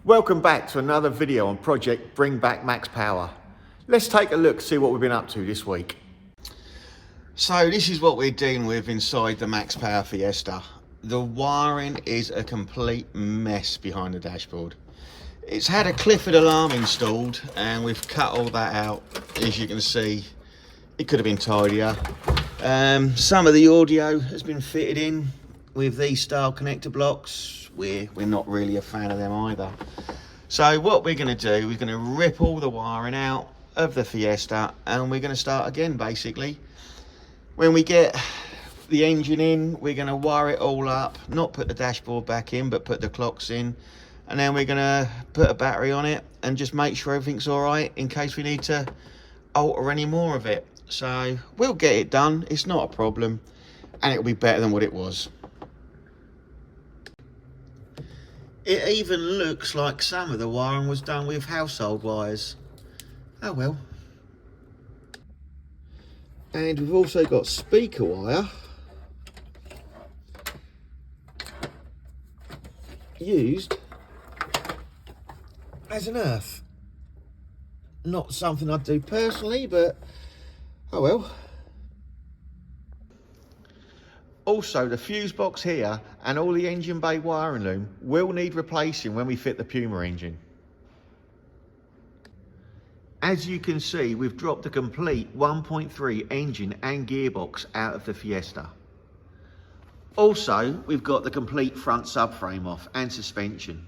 Welcome back to another video on Project Bring Back Max Power. Let's take a look, see what we've been up to this week. So this is what we're dealing with inside the Max Power Fiesta. The wiring is a complete mess behind the dashboard. It's had a Clifford alarm installed and we've cut all that out. As you can see, it could have been tidier. Some of the audio has been fitted in with these style connector blocks. We're not really a fan of them either. So what we're going to do, we're going to rip all the wiring out of the Fiesta and we're going to start again basically. When we get the engine in, we're going to wire it all up, not put the dashboard back in but put the clocks in, and then we're going to put a battery on it and just make sure everything's all right in case we need to alter any more of it. So we'll get it done, it's not a problem, and it'll be better than what it was. It even looks like some of the wiring was done with household wires. Oh well. And we've also got speaker wire used as an earth. Not something I'd do personally, but oh well. Also, the fuse box here and all the engine bay wiring loom will need replacing when we fit the Puma engine. As you can see, we've dropped a complete 1.3 engine and gearbox out of the Fiesta. Also, we've got the complete front subframe off and suspension.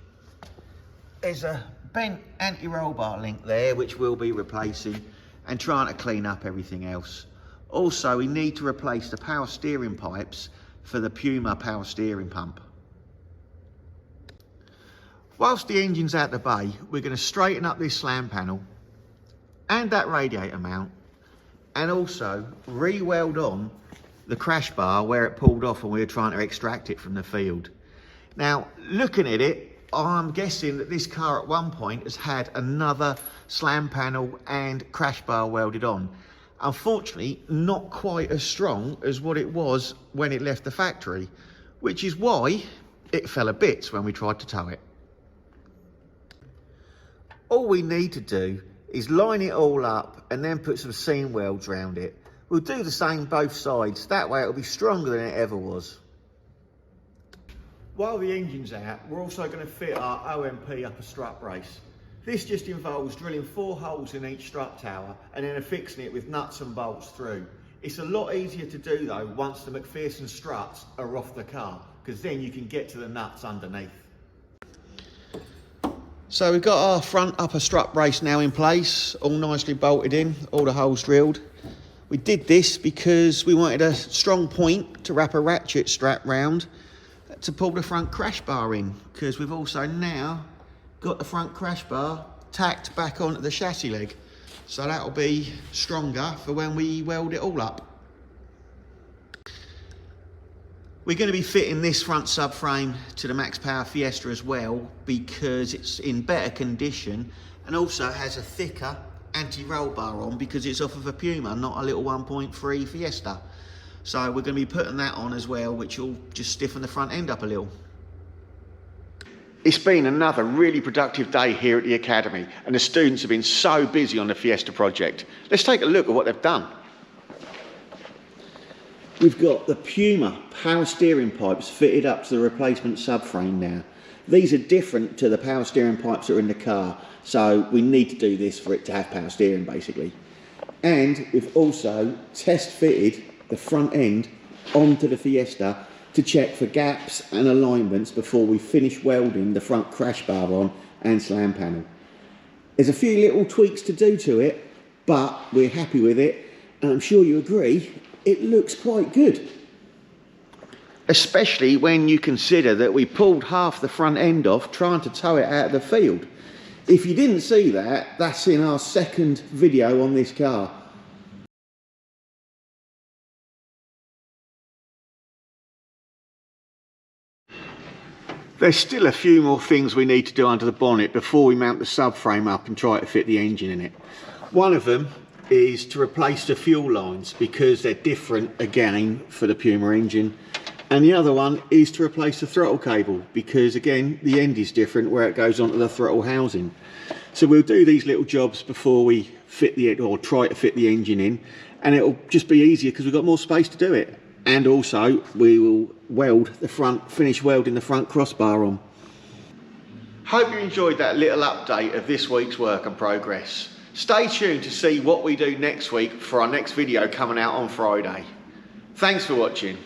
There's a bent anti-roll bar link there which we'll be replacing and trying to clean up everything else. Also, we need to replace the power steering pipes for the Puma power steering pump. Whilst the engine's out the bay, we're going to straighten up this slam panel and that radiator mount, and also re-weld on the crash bar where it pulled off when we were trying to extract it from the field. Now, looking at it, I'm guessing that this car at one point has had another slam panel and crash bar welded on. Unfortunately, not quite as strong as what it was when it left the factory, which is why it fell to bits when we tried to tow it. All we need to do is line it all up and then put some seam welds around it. We'll do the same both sides, that way it'll be stronger than it ever was. While the engine's out, we're also going to fit our OMP upper strut brace. This just involves drilling 4 holes in each strut tower and then affixing it with nuts and bolts through. It's a lot easier to do though once the McPherson struts are off the car, because then you can get to the nuts underneath. So we've got our front upper strut brace now in place, all nicely bolted in, all the holes drilled. We did this because we wanted a strong point to wrap a ratchet strap round to pull the front crash bar in, because we've also now got the front crash bar tacked back onto the chassis leg, so that'll be stronger for when we weld it all up. We're going to be fitting this front subframe to the Max Power Fiesta as well, because it's in better condition and also has a thicker anti-roll bar on because it's off of a Puma, not a little 1.3 Fiesta. So we're going to be putting that on as well, which will just stiffen the front end up a little. It's been another really productive day here at the Academy, and the students have been so busy on the Fiesta project. Let's take a look at what they've done. We've got the Puma power steering pipes fitted up to the replacement subframe now. These are different to the power steering pipes that are in the car, so we need to do this for it to have power steering basically. And we've also test fitted the front end onto the Fiesta to check for gaps and alignments before we finish welding the front crash bar on and slam panel. There's a few little tweaks to do to it, but we're happy with it, and I'm sure you agree, it looks quite good. Especially when you consider that we pulled half the front end off trying to tow it out of the field. If you didn't see that, that's in our second video on this car. There's still a few more things we need to do under the bonnet before we mount the subframe up and try to fit the engine in it. One of them is to replace the fuel lines because they're different again for the Puma engine. And the other one is to replace the throttle cable, because again, the end is different where it goes onto the throttle housing. So we'll do these little jobs before we fit or try to fit the engine in, and it'll just be easier because we've got more space to do it. And also we will finish welding the front crossbar on. Hope you enjoyed that little update of this week's work in progress. Stay tuned to see what we do next week for our next video coming out on Friday. Thanks for watching.